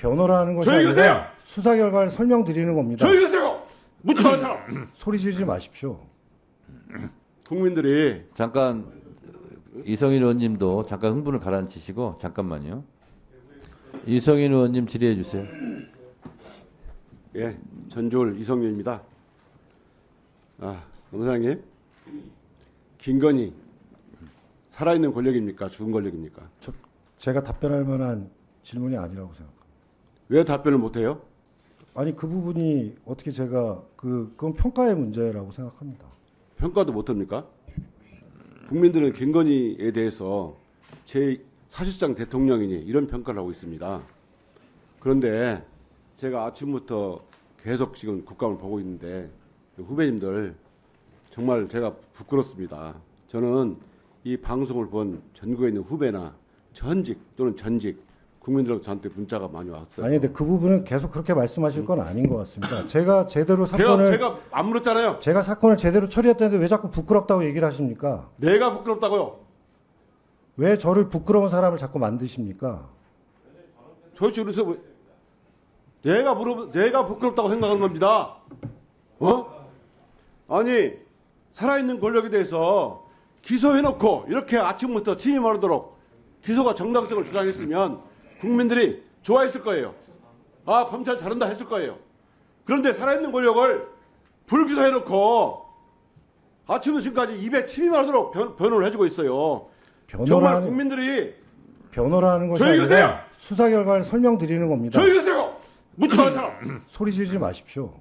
변호라는 것이 조용히 아니라 하세요. 수사 결과를 설명드리는 겁니다. 조용히 하세요. 묻지 마세요. 소리 지르지 마십시오. 국민들이 잠깐 이성인 의원님도 잠깐 흥분을 가라앉히시고 잠깐만요. 이성인 의원님 질의해 주세요. 예, 전주울 이성윤입니다. 검사장님, 김건희 살아있는 권력입니까? 죽은 권력입니까? 제가 답변할 만한 질문이 아니라고 생각합니다. 왜 답변을 못해요? 아니 그 부분이 어떻게 제가 그건 평가의 문제라고 생각합니다. 평가도 못합니까? 국민들은 김건희에 대해서 제 사실상 대통령이니 이런 평가를 하고 있습니다. 그런데 제가 아침부터 계속 지금 국감을 보고 있는데 후배님들 정말 제가 부끄럽습니다. 저는 이 방송을 본 전국에 있는 후배나 전직 또는 전직 국민들하고 저한테 문자가 많이 왔어요. 아니 근데 그 부분은 계속 그렇게 말씀하실 건 아닌 것 같습니다. 제가 제대로 사건을 제가 안 물었잖아요. 제가 사건을 제대로 처리했다는데 왜 자꾸 부끄럽다고 얘기를 하십니까? 내가 부끄럽다고요. 왜 저를 부끄러운 사람을 자꾸 만드십니까? 도대체 그래서 내가 부끄럽다고 생각하는 겁니다. 아니 살아있는 권력에 대해서 기소해놓고 이렇게 아침부터 침입하도록 기소가 정당성을 주장했으면 국민들이 좋아했을 거예요. 검찰 잘한다 했을 거예요. 그런데 살아있는 권력을 불기소해놓고 아침부터 지금까지 입에 침입하도록 변호를 해주고 있어요. 정말 국민들이 변호라는 것이 조용히 아니라 하세요. 수사 결과를 설명드리는 겁니다. 조용히 하세요. 묻지 마세요. 소리 지르지 마십시오.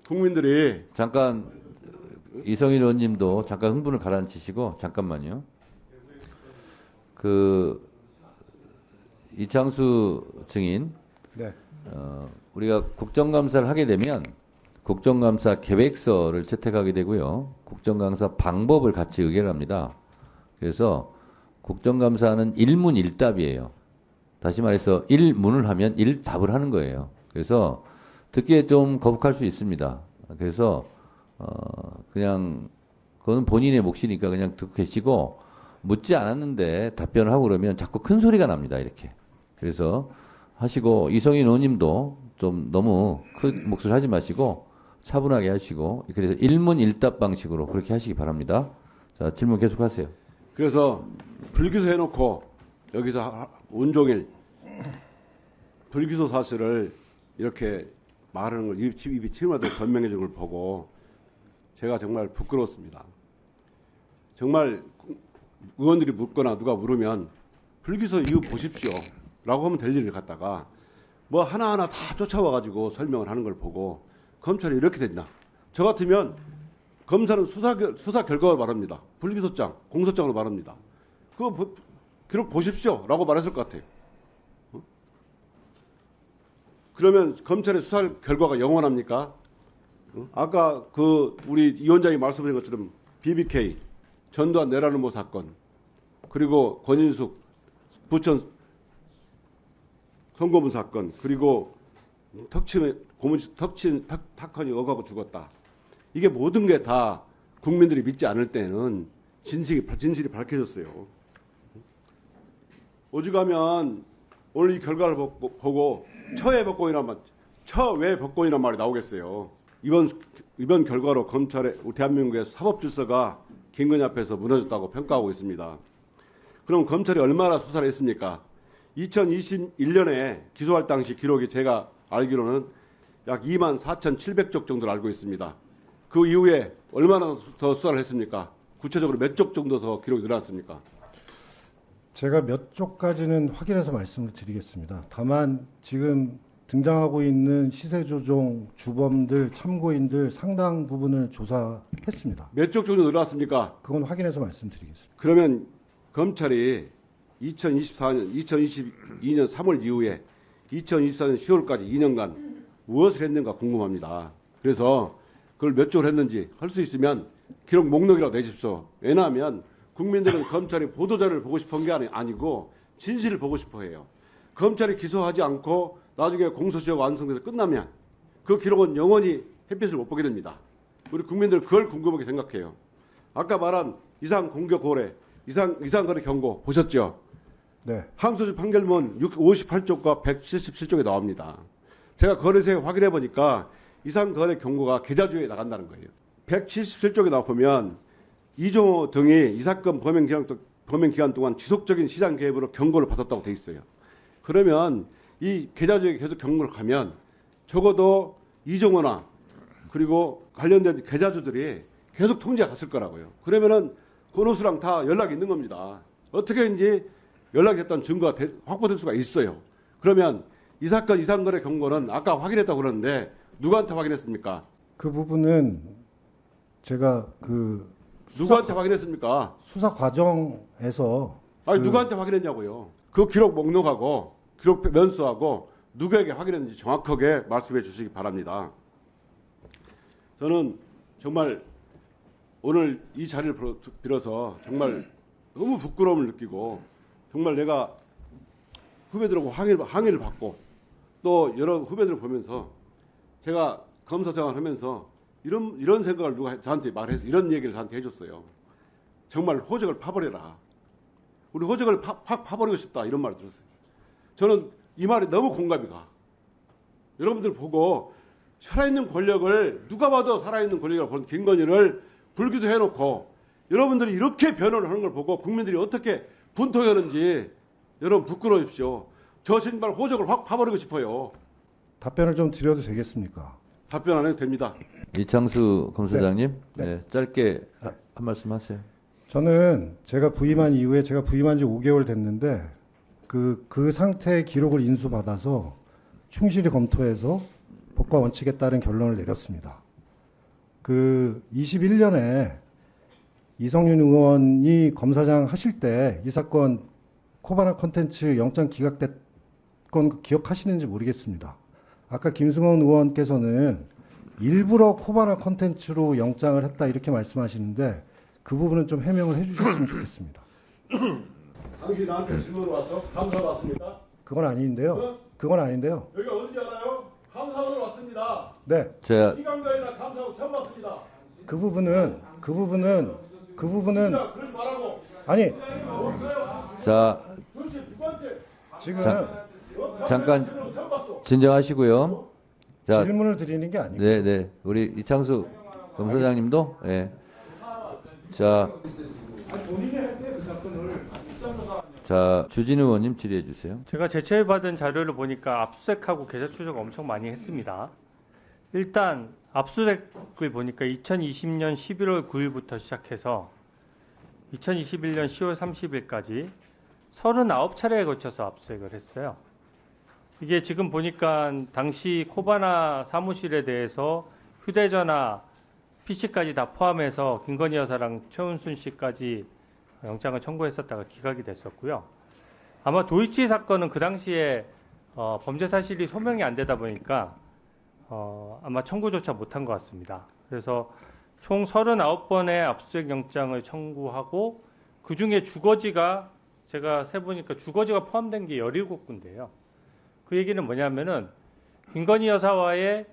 국민들이 잠깐 이성인 의원님도 잠깐 흥분을 가라앉히시고 잠깐만요. 이창수 증인, 네. 우리가 국정감사를 하게 되면 국정감사 계획서를 채택하게 되고요. 국정감사 방법을 같이 의결을 합니다. 그래서 국정감사는 일문일답이에요. 다시 말해서 일문을 하면 일답을 하는 거예요. 그래서 듣기에 좀 거북할 수 있습니다. 그래서 그냥 그거는 본인의 몫이니까 그냥 듣고 계시고 묻지 않았는데 답변을 하고 그러면 자꾸 큰 소리가 납니다. 이렇게. 그래서 하시고 이성인 의원님도 좀 너무 큰 목소리 하지 마시고 차분하게 하시고 그래서 일문일답 방식으로 그렇게 하시기 바랍니다. 자, 질문 계속하세요. 그래서 불기소 해놓고 여기서 온종일 불기소 사실을 이렇게 말하는 걸 입이 튀어나와도 변명해 주는 걸 보고 제가 정말 부끄러웠습니다. 정말 의원들이 묻거나 누가 물으면 불기소 이유 보십시오 라고 하면 될 일을 갖다가 뭐 하나하나 다 쫓아와가지고 설명을 하는 걸 보고 검찰이 이렇게 됐나. 저 같으면 검사는 수사 결과를 말합니다. 불기소장, 공소장으로 말합니다. 그거 기록 보십시오 라고 말했을 것 같아요. 그러면 검찰의 수사 결과가 영원합니까? 아까 우리 이 원장이 말씀하신 것처럼 BBK, 전두환 내란음모 사건, 그리고 권인숙 부천 성고문 사건, 그리고 탁헌이 억하고 죽었다. 이게 모든 게 다 국민들이 믿지 않을 때는 진실이 밝혀졌어요. 오죽하면 오늘 이 결과를 보고 처외 복권이란 말이 나오겠어요. 이번 결과로 우리 대한민국의 사법질서가 김건희 앞에서 무너졌다고 평가하고 있습니다. 그럼 검찰이 얼마나 수사를 했습니까? 2021년에 기소할 당시 기록이 제가 알기로는 약 24,700쪽 정도를 알고 있습니다. 그 이후에 얼마나 더 수사를 했습니까? 구체적으로 몇 쪽 정도 더 기록이 늘어났습니까? 제가 몇 쪽까지는 확인해서 말씀을 드리겠습니다. 다만 지금 등장하고 있는 시세조종 주범들, 참고인들 상당 부분을 조사했습니다. 몇 쪽 정도 늘어났습니까? 그건 확인해서 말씀드리겠습니다. 그러면 검찰이 2022년 3월 이후에 2024년 10월까지 2년간 무엇을 했는가 궁금합니다. 그래서 그걸 몇 쪽을 했는지 할 수 있으면 기록 목록이라도 내십시오. 왜냐하면 국민들은 검찰이 보도자료를 보고 싶은 게 아니고 진실을 보고 싶어 해요. 검찰이 기소하지 않고 나중에 공소시효가 완성돼서 끝나면 그 기록은 영원히 햇빛을 못 보게 됩니다. 우리 국민들 그걸 궁금하게 생각해요. 아까 말한 이상 공격 고래, 이상 거래 경고 보셨죠? 네. 항소심 판결문 58쪽과 177쪽에 나옵니다. 제가 거래소에 확인해 보니까 이상 거래 경고가 계좌주의에 나간다는 거예요. 177쪽에 나오면 이종호 등이 이 사건 범행 기간 동안 지속적인 시장 개입으로 경고를 받았다고 돼 있어요. 그러면 이 계좌주의에 계속 경고를 가면 적어도 이종호나 그리고 관련된 계좌주들이 계속 통지가 갔을 거라고요. 그러면은 권호수랑 다 연락이 있는 겁니다. 어떻게든지 연락이 됐다는 증거가 확보될 수가 있어요. 그러면 이 사건 이상거래 경고는 아까 확인했다고 그러는데 누구한테 확인했습니까? 그 부분은 제가 누구한테 확인했습니까? 수사 과정에서 아니 누구한테 확인했냐고요. 그 기록 목록하고 기록 면수하고 누구에게 확인했는지 정확하게 말씀해 주시기 바랍니다. 저는 정말 오늘 이 자리를 빌어서 정말 너무 부끄러움을 느끼고 정말 내가 후배들하고 항의를 받고 또 여러 후배들을 보면서 제가 검사 생활하면서 이런 생각을 누가 저한테 말해서 이런 얘기를 저한테 해줬어요. 정말 호적을 파버려라. 우리 호적을 확 파버리고 싶다 이런 말을 들었어요. 저는 이 말이 너무 공감이 가. 여러분들 보고 살아있는 권력을 누가 봐도 살아있는 권력이라고 보는 김건희를 불기소해놓고 여러분들이 이렇게 변호를 하는 걸 보고 국민들이 어떻게 분통하는지 여러분 부끄러우십시오. 저 정말 호적을 확 파버리고 싶어요. 답변을 좀 드려도 되겠습니까? 답변 안 해도 됩니다. 이창수 검사장님, 네. 네, 짧게 한 말씀 하세요. 저는 제가 부임한 이후에 제가 부임한 지 5개월 됐는데 그 상태의 기록을 인수받아서 충실히 검토해서 법과 원칙에 따른 결론을 내렸습니다. 21년에 이성윤 의원이 검사장 하실 때 이 사건 코바나 콘텐츠 영장 기각됐건 기억하시는지 모르겠습니다. 아까 김승원 의원께서는 일부러 코바나 콘텐츠로 영장을 했다 이렇게 말씀하시는데 그 부분은 좀 해명을 해주셨으면 좋겠습니다. 당신이 나한테 질문 왔어? 감사 왔습니까? 그건 아닌데요. 그건 아닌데요. 여기가 어딘지 알아요? 감사원으로 왔습니다. 네, 제가 이강가이나 감사원 처음 왔습니다. 그 부분은 자, 그러지 말라고. 아니 자 도대체 누구한테 지금 잠깐 처음 봤어? 진정하시고요. 자, 질문을 드리는 게 아니고 네, 네, 우리 이창수 검사장님도, 예. 자, 주진우 의원님 질의해 주세요. 제가 제출받은 자료를 보니까 압수수색하고 계좌 추적 엄청 많이 했습니다. 일단 압수수색을 보니까 2020년 11월 9일부터 시작해서 2021년 10월 30일까지 39차례에 걸쳐서 압수수색을 했어요. 이게 지금 보니까 당시 코바나 사무실에 대해서 휴대전화, PC까지 다 포함해서 김건희 여사랑 최은순 씨까지 영장을 청구했었다가 기각이 됐었고요. 아마 도이치 사건은 그 당시에 범죄 사실이 소명이 안 되다 보니까 아마 청구조차 못한 것 같습니다. 그래서 총 39번의 압수수색 영장을 청구하고 그중에 주거지가 제가 세보니까 주거지가 포함된 게 17군데예요. 그 얘기는 뭐냐면은 김건희 여사와의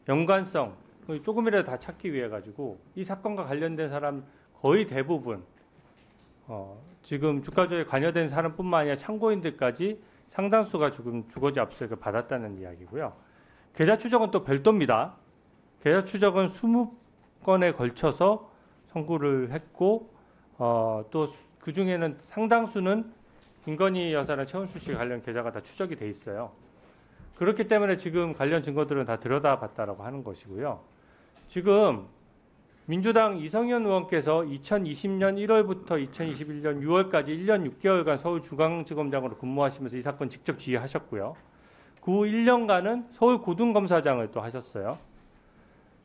연관성 조금이라도 다 찾기 위해 가지고 이 사건과 관련된 사람 거의 대부분 지금 주가조에 관여된 사람뿐만 아니라 참고인들까지 상당수가 지금 주거지 압수수색을 받았다는 이야기고요. 계좌 추적은 또 별도입니다. 계좌 추적은 20건에 걸쳐서 청구를 했고 또 그 중에는 상당수는 김건희 여사랑 최은수 씨 관련 계좌가 다 추적이 돼 있어요. 그렇기 때문에 지금 관련 증거들은 다 들여다봤다라고 하는 것이고요. 지금 민주당 이성현 의원께서 2020년 1월부터 2021년 6월까지 1년 6개월간 서울중앙지검장으로 근무하시면서 이 사건 직접 지휘하셨고요. 그 후 1년간은 서울고등검사장을 또 하셨어요.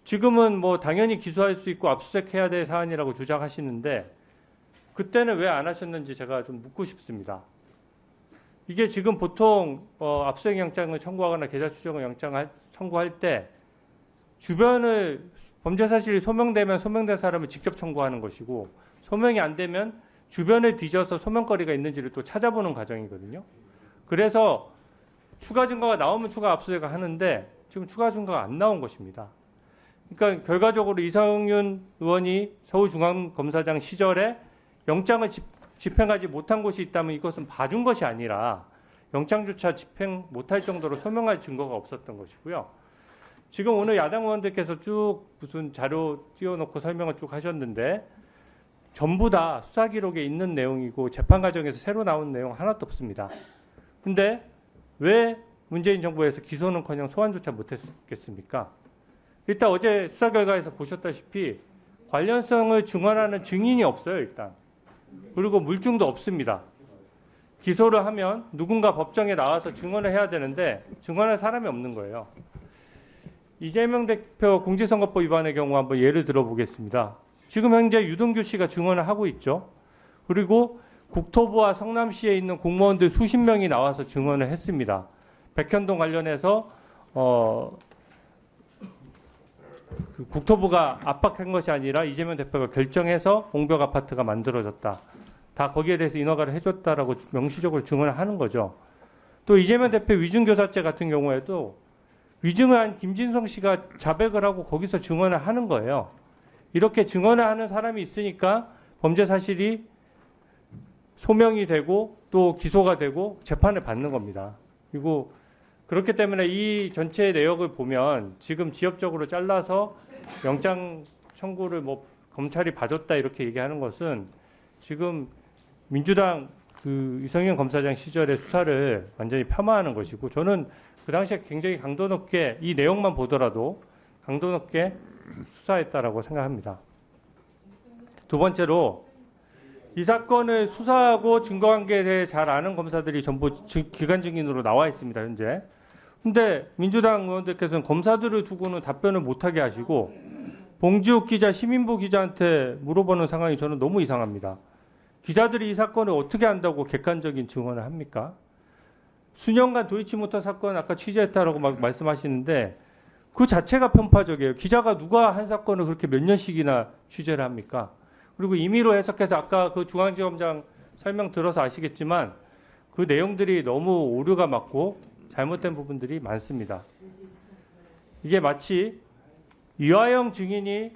지금은 뭐 당연히 기소할 수 있고 압수수색해야 될 사안이라고 주장하시는데 그때는 왜 안 하셨는지 제가 좀 묻고 싶습니다. 이게 지금 보통 압수수색 영장을 청구하거나 계좌 추적 영장을 청구할 때 주변을 범죄 사실이 소명되면 소명된 사람을 직접 청구하는 것이고 소명이 안 되면 주변을 뒤져서 소명거리가 있는지를 또 찾아보는 과정이거든요. 그래서 추가 증거가 나오면 추가 압수수색을 하는데 지금 추가 증거가 안 나온 것입니다. 그러니까 결과적으로 이성윤 의원이 서울중앙검사장 시절에 영장을 집행하지 못한 곳이 있다면 이것은 봐준 것이 아니라 영장조차 집행 못할 정도로 소명할 증거가 없었던 것이고요. 지금 오늘 야당 의원들께서 쭉 무슨 자료 띄워놓고 설명을 쭉 하셨는데 전부 다 수사 기록에 있는 내용이고 재판 과정에서 새로 나온 내용 하나도 없습니다. 근데 왜 문재인 정부에서 기소는커녕 소환조차 못했겠습니까? 일단 어제 수사 결과에서 보셨다시피 관련성을 증언하는 증인이 없어요, 일단. 그리고 물증도 없습니다. 기소를 하면 누군가 법정에 나와서 증언을 해야 되는데 증언할 사람이 없는 거예요. 이재명 대표 공직선거법 위반의 경우 한번 예를 들어보겠습니다. 지금 현재 유동규 씨가 증언을 하고 있죠. 그리고 국토부와 성남시에 있는 공무원들 수십 명이 나와서 증언을 했습니다. 백현동 관련해서 그 국토부가 압박한 것이 아니라 이재명 대표가 결정해서 공벽 아파트가 만들어졌다. 다 거기에 대해서 인허가를 해줬다라고 명시적으로 증언을 하는 거죠. 또 이재명 대표 위증교사죄 같은 경우에도 위증을 한 김진성 씨가 자백을 하고 거기서 증언을 하는 거예요. 이렇게 증언을 하는 사람이 있으니까 범죄 사실이 소명이 되고 또 기소가 되고 재판을 받는 겁니다. 그리고 그렇기 때문에 이 전체 내역을 보면 지금 지역적으로 잘라서 영장 청구를 뭐 검찰이 봐줬다 이렇게 얘기하는 것은 지금 민주당 그 이성윤 검사장 시절의 수사를 완전히 폄하하는 것이고 저는 그 당시에 굉장히 강도 높게 이 내용만 보더라도 강도 높게 수사했다라고 생각합니다. 두 번째로 이 사건을 수사하고 증거관계에 대해 잘 아는 검사들이 전부 기관 증인으로 나와 있습니다, 현재. 근데 민주당 의원들께서는 검사들을 두고는 답변을 못하게 하시고 봉지욱 기자, 시민보 기자한테 물어보는 상황이 저는 너무 이상합니다. 기자들이 이 사건을 어떻게 안다고 객관적인 증언을 합니까? 수년간 도이치모터 사건 아까 취재했다라고 막 말씀하시는데 그 자체가 편파적이에요. 기자가 누가 한 사건을 그렇게 몇 년씩이나 취재를 합니까? 그리고 임의로 해석해서 아까 그 중앙지검장 설명 들어서 아시겠지만 그 내용들이 너무 오류가 많고 잘못된 부분들이 많습니다. 이게 마치 이화영 증인이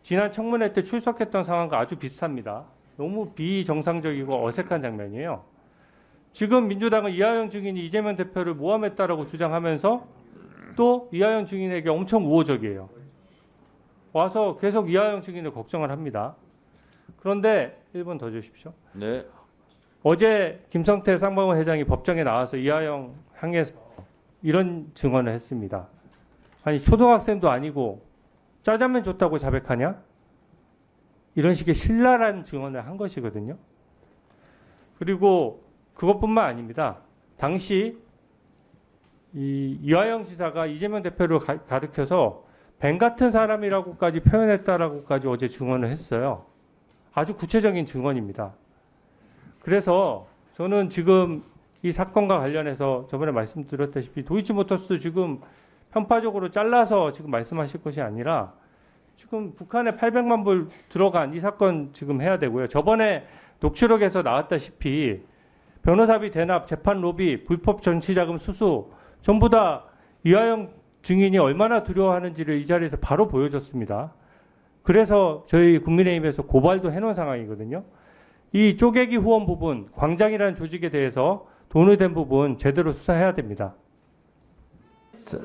지난 청문회 때 출석했던 상황과 아주 비슷합니다. 너무 비정상적이고 어색한 장면이에요. 지금 민주당은 이화영 증인이 이재명 대표를 모함했다라고 주장하면서 또 이화영 증인에게 엄청 우호적이에요. 와서 계속 이화영 증인을 걱정을 합니다. 그런데 1분 더 주십시오. 네. 어제 김성태 쌍방울 회장이 법정에 나와서 이화영 향해서 이런 증언을 했습니다. 아니 초등학생도 아니고 짜장면 줬다고 자백하냐? 이런 식의 신랄한 증언을 한 것이거든요. 그리고 그것뿐만 아닙니다. 당시 이화영 지사가 이재명 대표를 가리켜서 뱀 같은 사람이라고까지 표현했다라고까지 어제 증언을 했어요. 아주 구체적인 증언입니다. 그래서 저는 지금 이 사건과 관련해서 저번에 말씀드렸다시피 도이치모터스 지금 편파적으로 잘라서 지금 말씀하실 것이 아니라 지금 북한에 800만 불 들어간 이 사건 지금 해야 되고요. 저번에 녹취록에서 나왔다시피 변호사비 대납, 재판 로비, 불법 정치자금 수수 전부 다 이화영 증인이 얼마나 두려워하는지를 이 자리에서 바로 보여줬습니다. 그래서 저희 국민의힘에서 고발도 해놓은 상황이거든요. 이 쪼개기 후원 부분, 광장이라는 조직에 대해서 돈을 댄 부분 제대로 수사해야 됩니다.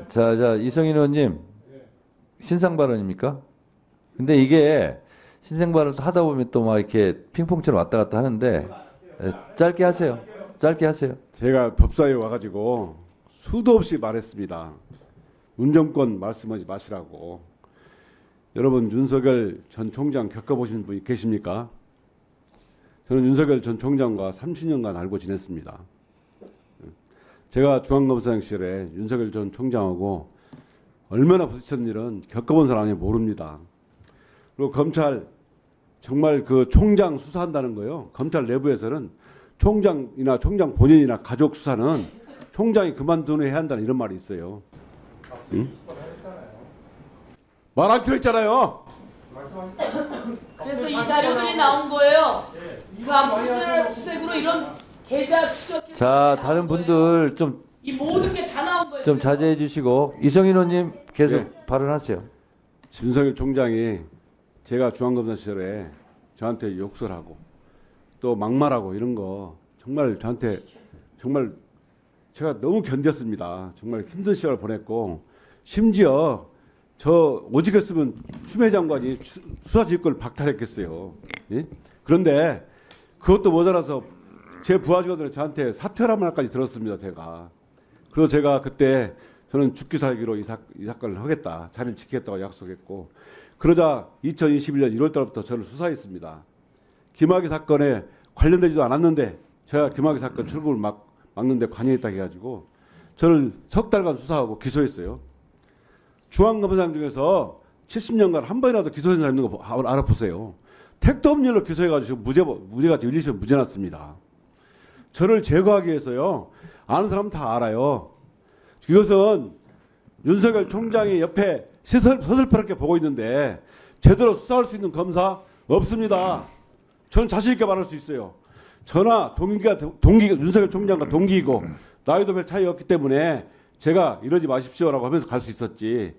자, 이성인 의원님, 신상 발언입니까? 근데 이게 신상 발언 하다 보면 또 막 이렇게 핑퐁처럼 왔다 갔다 하는데 짧게 하세요. 짧게 하세요. 제가 법사위에 와가지고 수도 없이 말했습니다. 운정권 말씀하지 마시라고. 여러분 윤석열 전 총장 겪어보신 분이 계십니까? 저는 윤석열 전 총장과 30년간 알고 지냈습니다. 제가 중앙검사장 시절에 윤석열 전 총장하고 얼마나 부딪혔는 일은 겪어본 사람이 모릅니다. 그리고 검찰 정말 그 총장 수사한다는 거요. 검찰 내부에서는 총장이나 총장 본인이나 가족 수사는 총장이 그만두는 해야 한다는 이런 말이 있어요. 응? 말하기로 했잖아요. 그래서 이 자료들이 나온 거예요. 그 압수수색으로 이런 계좌 추적. 자, 다른 분들 좀 이 모든 게 다 나온 거예요. 좀 자제해 주시고 이성인 의원님 계속 네. 발언하세요. 윤석열 총장이 제가 중앙검사 시절에 저한테 욕설하고 또 막말하고 이런 거 정말 저한테 정말 제가 너무 견뎠습니다. 정말 힘든 시간을 보냈고 심지어 저 오직했으면 추미애 장관이 수사지휘권을 박탈했겠어요. 예? 그런데 그것도 모자라서 제 부하 직원들은 저한테 사퇴하라는 말까지 들었습니다. 그래서 제가 그때 저는 죽기 살기로 이 사건을 하겠다. 자리를 지키겠다고 약속했고 그러자 2021년 1월 달부터 저를 수사했습니다. 김학의 사건에 관련되지도 않았는데 제가 김학의 사건 출범을 막는데 관여했다 해가지고 저를 석 달간 수사하고 기소했어요. 중앙검사장 중에서 70년간 한 번이라도 기소된 사람 있는 거 알아보세요. 택도 없는 일로 기소해가지고 무죄가 1, 2심 무죄 났습니다. 저를 제거하기 위해서요. 아는 사람 다 알아요. 이것은 윤석열 총장이 옆에 서슬퍼렇게 보고 있는데 제대로 수사할 수 있는 검사 없습니다. 저는 자신 있게 말할 수 있어요. 저나 동기가 윤석열 총장과 동기이고 나이도 별 차이 없기 때문에 제가 이러지 마십시오라고 하면서 갈 수 있었지.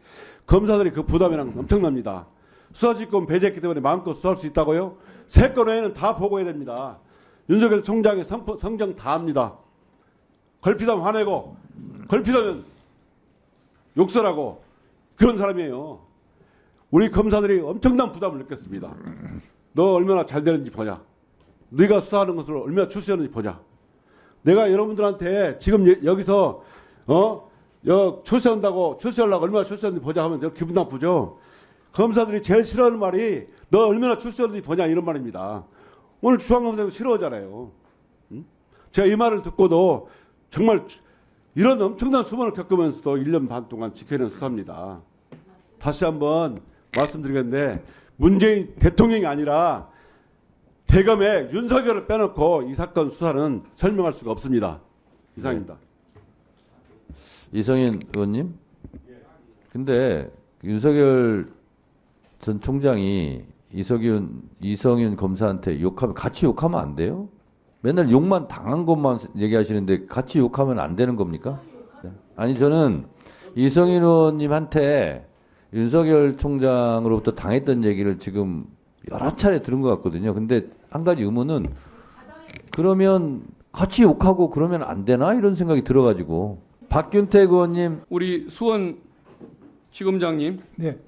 검사들이 그 부담이랑 엄청납니다. 수사지권 배제했기 때문에 마음껏 수사할 수 있다고요? 3건 외에는 다 보고해야 됩니다. 윤석열 총장의 성정 다 합니다. 걸피다면 화내고 걸피다면 욕설하고 그런 사람이에요. 우리 검사들이 엄청난 부담을 느꼈습니다. 너 얼마나 잘 되는지 보자. 네가 수사하는 것을 얼마나 출세하는지 보자. 내가 여러분들한테 지금 여기서 출세하려고 얼마나 출세하는지 보자 하면 내가 기분 나쁘죠. 검사들이 제일 싫어하는 말이 너 얼마나 출세하는지 보냐 이런 말입니다. 오늘 중앙검사도 싫어하잖아요. 응? 제가 이 말을 듣고도 정말 이런 엄청난 수모를 겪으면서도 1년 반 동안 지켜낸 수사입니다. 다시 한번 말씀드리겠는데 문재인 대통령이 아니라 대검에 윤석열을 빼놓고 이 사건 수사는 설명할 수가 없습니다. 이상입니다. 이성인 의원님. 근데 윤석열 전 총장이 이성윤 검사한테 같이 욕하면 안 돼요? 맨날 욕만 당한 것만 얘기하시는데 같이 욕하면 안 되는 겁니까? 아니 저는 이성인 의원님한테 윤석열 총장으로부터 당했던 얘기를 지금 여러 차례 들은 것 같거든요. 근데 한 가지 의문은 그러면 같이 욕하고 그러면 안 되나 이런 생각이 들어가지고. 박균택 의원님. 우리 수원 지검장님, 네.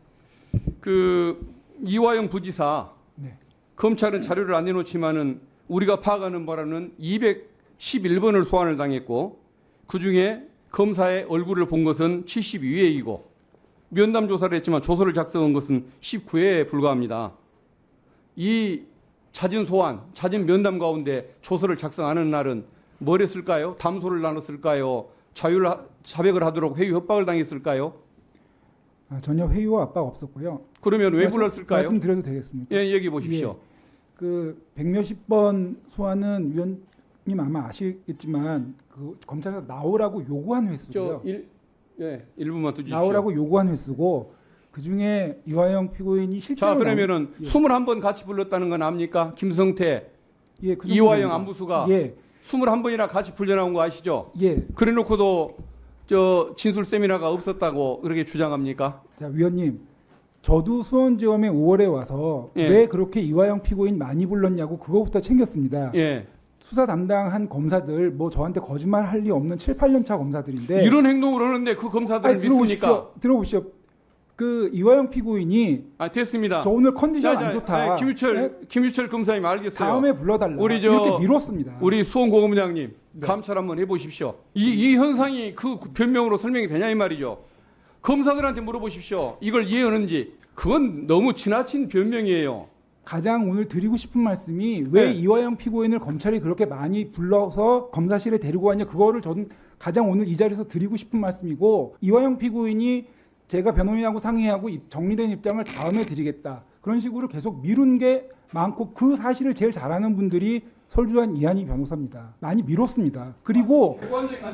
그 이화영 부지사 네. 검찰은 자료를 안 내놓지만은 우리가 파악하는 바로는 211번을 소환을 당했고 그 중에 검사의 얼굴을 본 것은 72회이고 면담 조사를 했지만 조서를 작성한 것은 19회에 불과합니다. 이 잦은 소환, 잦은 면담 가운데 조서를 작성하는 날은 뭘 했을까요? 담소를 나눴을까요? 자백을 하도록 회유 협박을 당했을까요? 전혀 회유와 압박 없었고요. 그러면 왜 불렀을까요? 말씀드려도 되겠습니까? 예, 얘기해 보십시오. 예, 그 100몇십 번 소환은 위원님 아마 아시겠지만 그 검찰에서 나오라고 요구한 횟수고요. 예, 1분만 더 주십시오. 나오라고 요구한 횟수고 그 중에 이화영 피고인이 실제로 자, 그러면은 21번 같이 불렀다는 건 압니까? 김성태, 예, 그 이화영 정도입니다. 안부수가 예, 21번이나 같이 불려나온 거 아시죠? 예. 그래놓고도 저 진술 세미나가 없었다고 그렇게 주장합니까? 자, 위원님, 저도 수원지검에 5월에 와서 예. 왜 그렇게 이화영 피고인 많이 불렀냐고 그거부터 챙겼습니다. 예. 수사 담당한 검사들 뭐 저한테 거짓말 할 리 없는 7, 8년 차 검사들인데 이런 행동을 하는데 그 검사들을 믿습니까? 들어보십시오. 그 이화영 피고인이 아, 됐습니다. 저 오늘 컨디션 자, 안 좋다. 네, 김유철 검사님 알겠어요. 다음에 불러달라. 우리 이렇게 미뤘습니다. 우리 수원 고검장님 네. 감찰 한번 해보십시오. 이 현상이 그 변명으로 설명이 되냐 이 말이죠. 검사들한테 물어보십시오. 이걸 이해하는지. 그건 너무 지나친 변명이에요. 가장 오늘 드리고 싶은 말씀이 왜 네. 이화영 피고인을 검찰이 그렇게 많이 불러서 검사실에 데리고 왔냐, 그거를 저는 가장 오늘 이 자리에서 드리고 싶은 말씀이고, 이화영 피고인이 제가 변호인하고 상의하고 정리된 입장을 다음에 드리겠다, 그런 식으로 계속 미룬 게 많고, 그 사실을 제일 잘 아는 분들이 설주환 이한희 변호사입니다. 많이 미뤘습니다. 그리고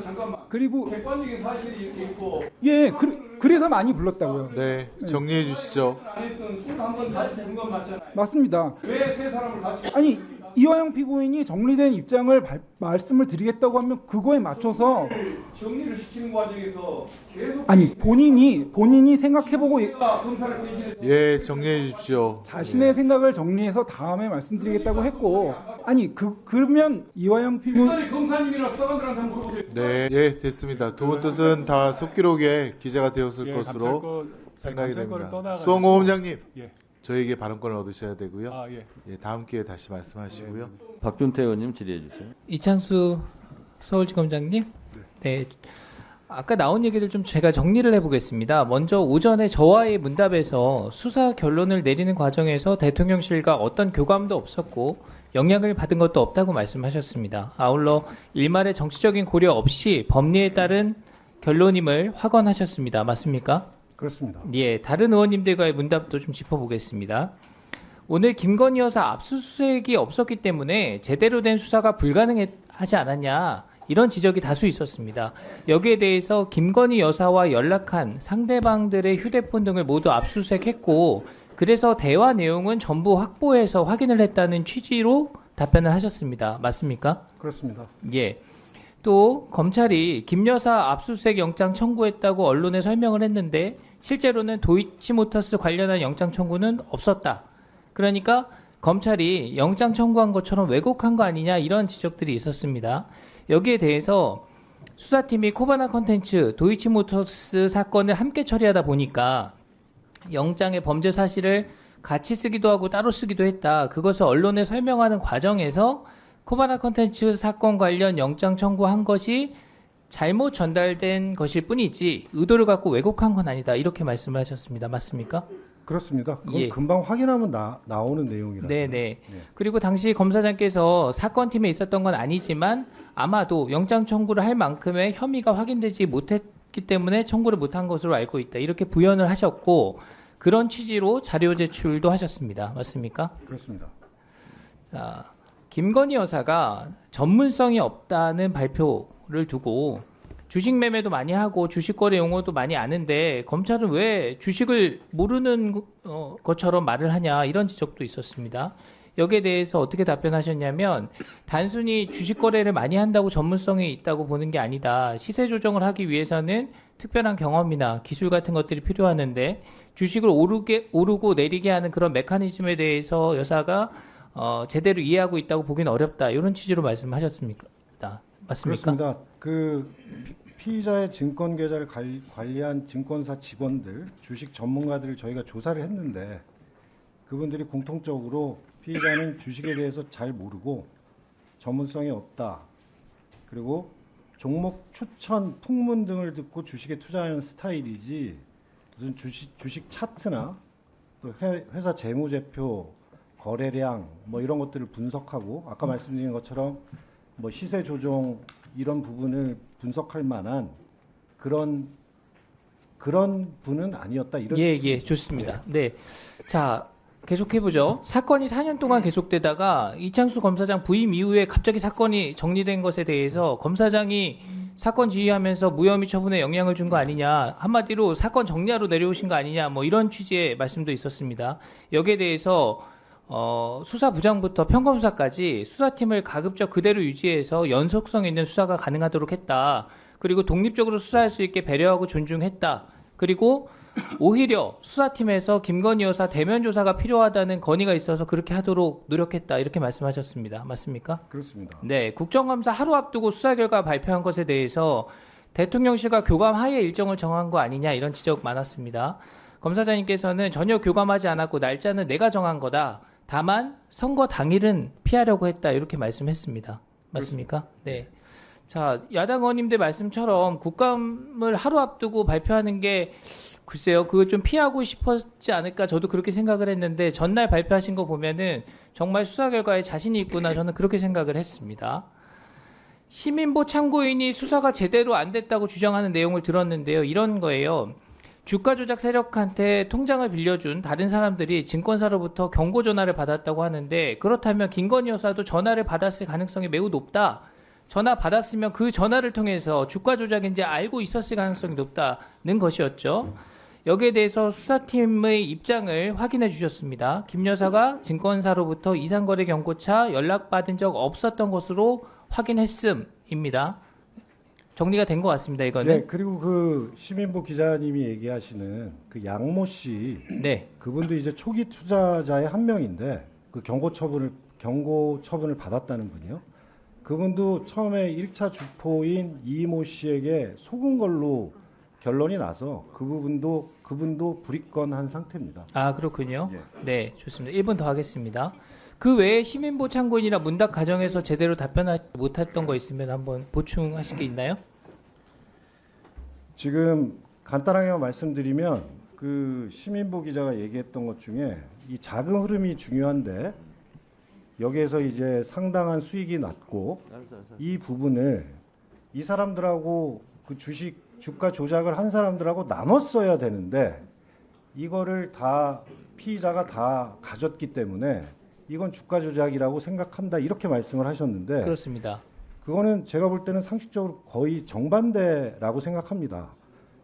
잠깐만. 그리고 객관적인 사실이 이렇게 있고 예, 그래서 많이 불렀다고요. 네, 정리해 주시죠. 안 했던 21번 같이 부른 건 맞잖아요. 맞습니다. 왜 세 사람을 같이 아니 이화영 피고인이 정리된 입장을 말씀을 드리겠다고 하면 그거에 맞춰서 정리를 시키는 과정에서 계속 아니 본인이 생각해보고 검사를 대신해서 예, 정리해 주십시오. 자신의 생각을 정리해서 다음에 말씀드리겠다고 했고 아니 그러면 이화영 피고인 유선이 검사님이나 수사관들한테 한번 물어보세요. 네, 예, 됐습니다. 두 분 뜻은 다 속기록에 기재가 되었을 것으로 생각이 됩니다. 수홍호 원장님, 저에게 발언권을 얻으셔야 되고요. 예, 다음 기회에 다시 말씀하시고요. 박준태 의원님 질의해 주세요. 이창수 서울지검장님. 네. 아까 나온 얘기를 좀 제가 정리를 해보겠습니다. 먼저 오전에 저와의 문답에서 수사 결론을 내리는 과정에서 대통령실과 어떤 교감도 없었고 영향을 받은 것도 없다고 말씀하셨습니다. 아울러 일말의 정치적인 고려 없이 법리에 따른 결론임을 확언하셨습니다. 맞습니까? 그렇습니다. 예, 다른 의원님들과의 문답도 좀 짚어보겠습니다. 오늘 김건희 여사 압수수색이 없었기 때문에 제대로 된 수사가 불가능하지 않았냐 이런 지적이 다수 있었습니다. 여기에 대해서 김건희 여사와 연락한 상대방들의 휴대폰 등을 모두 압수수색했고 그래서 대화 내용은 전부 확보해서 확인을 했다는 취지로 답변을 하셨습니다. 맞습니까? 그렇습니다. 예. 또 검찰이 김 여사 압수수색 영장 청구했다고 언론에 설명을 했는데 실제로는 도이치모터스 관련한 영장 청구는 없었다. 그러니까 검찰이 영장 청구한 것처럼 왜곡한 거 아니냐 이런 지적들이 있었습니다. 여기에 대해서 수사팀이 코바나 컨텐츠 도이치모터스 사건을 함께 처리하다 보니까 영장의 범죄 사실을 같이 쓰기도 하고 따로 쓰기도 했다. 그것을 언론에 설명하는 과정에서 코바나 컨텐츠 사건 관련 영장 청구한 것이 잘못 전달된 것일 뿐이지 의도를 갖고 왜곡한 건 아니다. 이렇게 말씀을 하셨습니다. 맞습니까? 그렇습니다. 그건 예. 금방 확인하면 나오는 내용이라서. 네네. 그리고 당시 검사장께서 사건팀에 있었던 건 아니지만 아마도 영장 청구를 할 만큼의 혐의가 확인되지 못했기 때문에 청구를 못한 것으로 알고 있다. 이렇게 부연을 하셨고 그런 취지로 자료 제출도 하셨습니다. 맞습니까? 그렇습니다. 자, 김건희 여사가 전문성이 없다는 발표를 두고 주식 매매도 많이 하고 주식 거래 용어도 많이 아는데 검찰은 왜 주식을 모르는 것처럼 말을 하냐 이런 지적도 있었습니다. 여기에 대해서 어떻게 답변하셨냐면 단순히 주식 거래를 많이 한다고 전문성이 있다고 보는 게 아니다. 시세 조정을 하기 위해서는 특별한 경험이나 기술 같은 것들이 필요하는데 주식을 오르고 내리게 하는 그런 메커니즘에 대해서 여사가 제대로 이해하고 있다고 보기는 어렵다. 이런 취지로 말씀하셨습니까? 맞습니까? 그렇습니다. 그 피의자의 증권 계좌를 관리한 증권사 직원들, 주식 전문가들을 저희가 조사를 했는데 그분들이 공통적으로 피의자는 주식에 대해서 잘 모르고 전문성이 없다. 그리고 종목 추천, 풍문 등을 듣고 주식에 투자하는 스타일이지 무슨 주식 차트나 또 회사 재무제표, 거래량 뭐 이런 것들을 분석하고 아까 말씀드린 것처럼 뭐 시세 조정 이런 부분을 분석할 만한 그런 분은 아니었다 이런. 예, 좋습니다. 네, 자 계속해 보죠. 사건이 4년 동안 계속되다가 이창수 검사장 부임 이후에 갑자기 사건이 정리된 것에 대해서 검사장이 사건 지휘하면서 무혐의 처분에 영향을 준 거 아니냐, 한마디로 사건 정리하러 내려오신 거 아니냐, 뭐 이런 취지의 말씀도 있었습니다. 여기에 대해서 수사부장부터 평검사까지 수사팀을 가급적 그대로 유지해서 연속성 있는 수사가 가능하도록 했다. 그리고 독립적으로 수사할 수 있게 배려하고 존중했다. 그리고 오히려 수사팀에서 김건희 여사 대면 조사가 필요하다는 건의가 있어서 그렇게 하도록 노력했다. 이렇게 말씀하셨습니다. 맞습니까? 그렇습니다. 네, 국정감사 하루 앞두고 수사 결과 발표한 것에 대해서 대통령실과 교감 하에 일정을 정한 거 아니냐 이런 지적 많았습니다. 검사장님께서는 전혀 교감하지 않았고 날짜는 내가 정한 거다. 다만 선거 당일은 피하려고 했다 이렇게 말씀했습니다. 맞습니까? 네. 자, 야당 의원님들 말씀처럼 국감을 하루 앞두고 발표하는 게 글쎄요, 그거 좀 피하고 싶었지 않을까 저도 그렇게 생각을 했는데 전날 발표하신 거 보면은 정말 수사 결과에 자신이 있구나 저는 그렇게 생각을 했습니다. 시민보 참고인이 수사가 제대로 안 됐다고 주장하는 내용을 들었는데요. 이런 거예요. 주가 조작 세력한테 통장을 빌려준 다른 사람들이 증권사로부터 경고 전화를 받았다고 하는데 그렇다면 김건희 여사도 전화를 받았을 가능성이 매우 높다. 전화 받았으면 그 전화를 통해서 주가 조작인지 알고 있었을 가능성이 높다는 것이었죠. 여기에 대해서 수사팀의 입장을 확인해 주셨습니다. 김 여사가 증권사로부터 이상거래 경고차 연락받은 적 없었던 것으로 확인했음입니다. 정리가 된 것 같습니다. 이거는. 네, 그리고 그 시민보 기자님이 얘기하시는 그 양모 씨, 네. 그분도 이제 초기 투자자의 한 명인데 그 경고 처분을 받았다는 분이요. 그분도 처음에 1차 주포인 이모 씨에게 속은 걸로 결론이 나서 그분도 불입건한 상태입니다. 아, 그렇군요. 예. 네, 좋습니다. 1분 더 하겠습니다. 그 외에 시민보 참고인이나 문답 과정에서 제대로 답변하지 못했던 거 있으면 한번 보충하실 게 있나요? 지금 간단하게 말씀드리면 그 시민보 기자가 얘기했던 것 중에 이 자금 흐름이 중요한데 여기에서 이제 상당한 수익이 났고 이 부분을 이 사람들하고 그 주가 조작을 한 사람들하고 나눴어야 되는데 이거를 다 피의자가 다 가졌기 때문에 이건 주가 조작이라고 생각한다 이렇게 말씀을 하셨는데 그렇습니다. 그거는 제가 볼 때는 상식적으로 거의 정반대라고 생각합니다.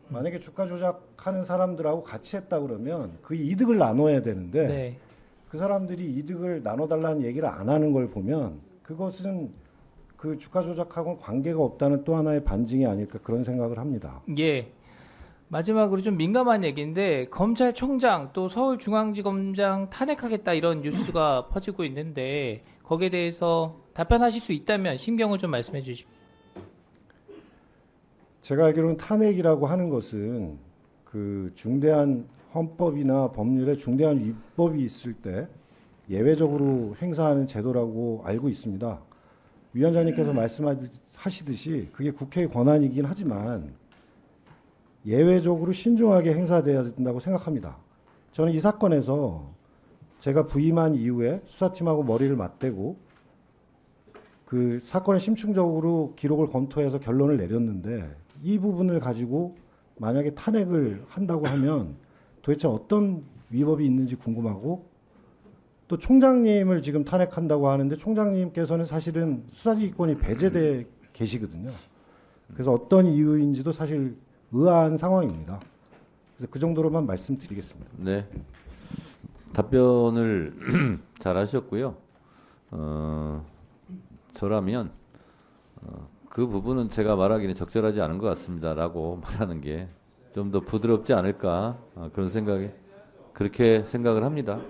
만약에 주가 조작하는 사람들하고 같이 했다 그러면 그 이득을 나눠야 되는데 네. 그 사람들이 이득을 나눠달라는 얘기를 안 하는 걸 보면 그것은 그 주가 조작하고는 관계가 없다는 또 하나의 반증이 아닐까 그런 생각을 합니다. 예. 마지막으로 좀 민감한 얘기인데 검찰총장 또 서울중앙지검장 탄핵하겠다 이런 뉴스가 퍼지고 있는데 거기에 대해서 답변하실 수 있다면 심경을 좀 말씀해 주십시오. 제가 알기로는 탄핵이라고 하는 것은 그 중대한 헌법이나 법률에 중대한 위법이 있을 때 예외적으로 행사하는 제도라고 알고 있습니다. 위원장님께서 말씀하시듯이 그게 국회의 권한이긴 하지만 예외적으로 신중하게 행사돼야 된다고 생각합니다. 저는 이 사건에서 제가 부임한 이후에 수사팀하고 머리를 맞대고 그 사건을 심층적으로 기록을 검토해서 결론을 내렸는데 이 부분을 가지고 만약에 탄핵을 한다고 하면 도대체 어떤 위법이 있는지 궁금하고 또 총장님을 지금 탄핵한다고 하는데 총장님께서는 사실은 수사지휘권이 배제돼 계시거든요. 그래서 어떤 이유인지도 사실 의아한 상황입니다. 그래서 그 정도로만 말씀드리겠습니다. 네. 답변을 잘 하셨고요. 저라면 그 부분은 제가 말하기는 적절하지 않은 것 같습니다라고 말하는 게 좀 더 부드럽지 않을까 그런 생각이 그렇게 생각을 합니다.